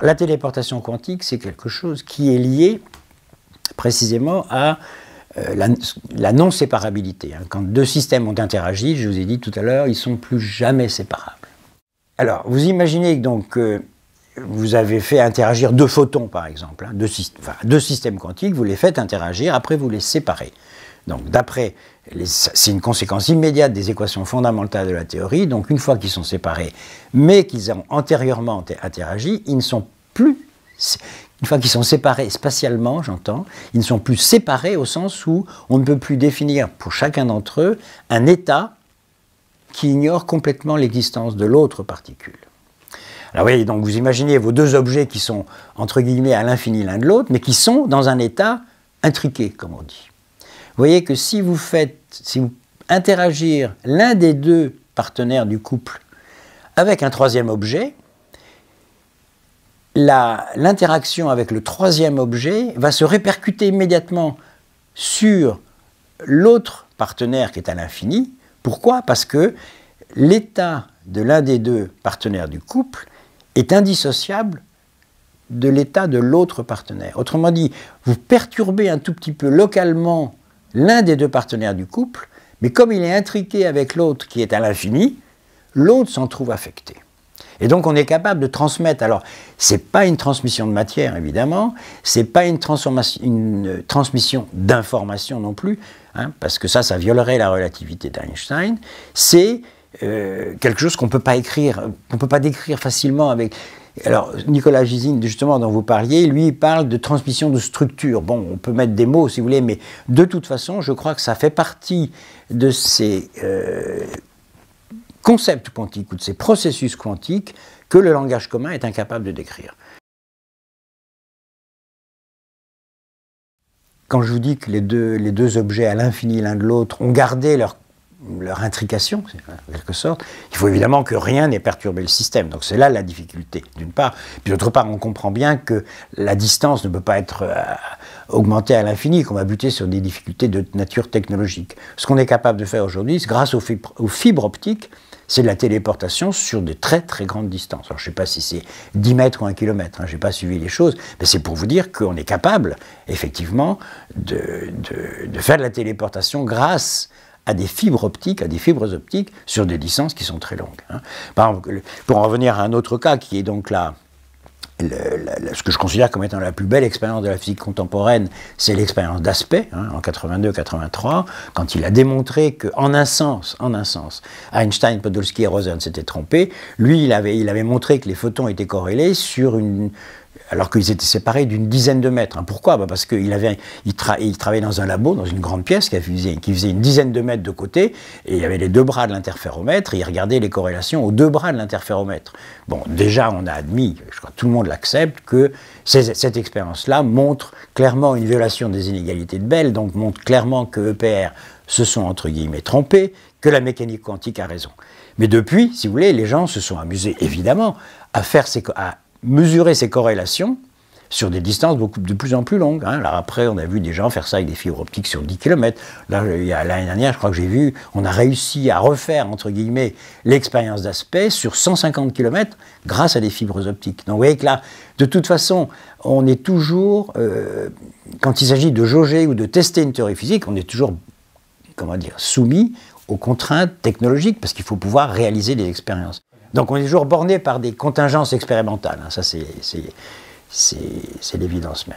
la téléportation quantique, c'est quelque chose qui est lié précisément à la non-séparabilité. Quand deux systèmes ont interagi, je vous ai dit tout à l'heure, ils ne sont plus jamais séparables. Alors, vous imaginez donc que vous avez fait interagir deux photons, par exemple, deux systèmes quantiques, vous les faites interagir, après vous les séparez. Donc, c'est une conséquence immédiate des équations fondamentales de la théorie. Donc, une fois qu'ils sont séparés, mais qu'ils ont antérieurement interagi, ils ne sont plus. Une fois qu'ils sont séparés spatialement, j'entends, ils ne sont plus séparés au sens où on ne peut plus définir pour chacun d'entre eux un état qui ignore complètement l'existence de l'autre particule. Alors oui, donc vous imaginez vos deux objets qui sont entre guillemets à l'infini l'un de l'autre, mais qui sont dans un état intriqué, comme on dit. Vous voyez que si vous interagir l'un des deux partenaires du couple avec un troisième objet, l'interaction avec le troisième objet va se répercuter immédiatement sur l'autre partenaire qui est à l'infini. Pourquoi? Parce que l'état de l'un des deux partenaires du couple est indissociable de l'état de l'autre partenaire. Autrement dit, vous perturbez un tout petit peu localement l'un des deux partenaires du couple, mais comme il est intriqué avec l'autre qui est à l'infini, l'autre s'en trouve affecté. Et donc on est capable de transmettre, alors ce n'est pas une transmission de matière évidemment, ce n'est pas une transmission d'information non plus, parce que ça violerait la relativité d'Einstein, c'est quelque chose qu'on ne peut pas écrire, qu'on ne peut pas décrire facilement avec... Alors, Nicolas Gisin, justement, dont vous parliez, lui, il parle de transmission de structure. Bon, on peut mettre des mots, si vous voulez, mais de toute façon, je crois que ça fait partie de ces concepts quantiques ou de ces processus quantiques que le langage commun est incapable de décrire. Quand je vous dis que les deux objets à l'infini l'un de l'autre ont gardé leur intrication, en quelque sorte, il faut évidemment que rien n'ait perturbé le système. Donc c'est là la difficulté, d'une part. Puis d'autre part, on comprend bien que la distance ne peut pas être augmentée à l'infini, qu'on va buter sur des difficultés de nature technologique. Ce qu'on est capable de faire aujourd'hui, grâce aux fibres optiques, c'est de la téléportation sur de très très grandes distances. Alors je ne sais pas si c'est 10 mètres ou 1 kilomètre, je n'ai pas suivi les choses, mais c'est pour vous dire qu'on est capable, effectivement, de faire de la téléportation grâce à des fibres optiques, sur des distances qui sont très longues. Par exemple, pour en revenir à un autre cas qui est donc là, ce que je considère comme étant la plus belle expérience de la physique contemporaine, c'est l'expérience d'Aspect, en 82-83, quand il a démontré qu'en un sens, Einstein, Podolsky et Rosen s'étaient trompés. Lui, il avait montré que les photons étaient corrélés alors qu'ils étaient séparés d'une dizaine de mètres. Pourquoi? Parce qu'il travaillait dans un labo, dans une grande pièce qui faisait une dizaine de mètres de côté, et il y avait les deux bras de l'interféromètre, et il regardait les corrélations aux deux bras de l'interféromètre. Bon, déjà, on a admis, je crois que tout le monde l'accepte, que cette expérience-là montre clairement une violation des inégalités de Bell, donc montre clairement que EPR se sont, entre guillemets, trompés, que la mécanique quantique a raison. Mais depuis, si vous voulez, les gens se sont amusés, évidemment, à mesurer ces corrélations sur des distances de plus en plus longues. Là, après, on a vu des gens faire ça avec des fibres optiques sur 10 km. Là, l'année dernière, je crois que on a réussi à refaire, entre guillemets, l'expérience d'Aspect sur 150 km grâce à des fibres optiques. Donc, vous voyez que là, de toute façon, on est toujours, quand il s'agit de jauger ou de tester une théorie physique, on est toujours, soumis aux contraintes technologiques, parce qu'il faut pouvoir réaliser des expériences. Donc on est toujours borné par des contingences expérimentales, ça c'est l'évidence même.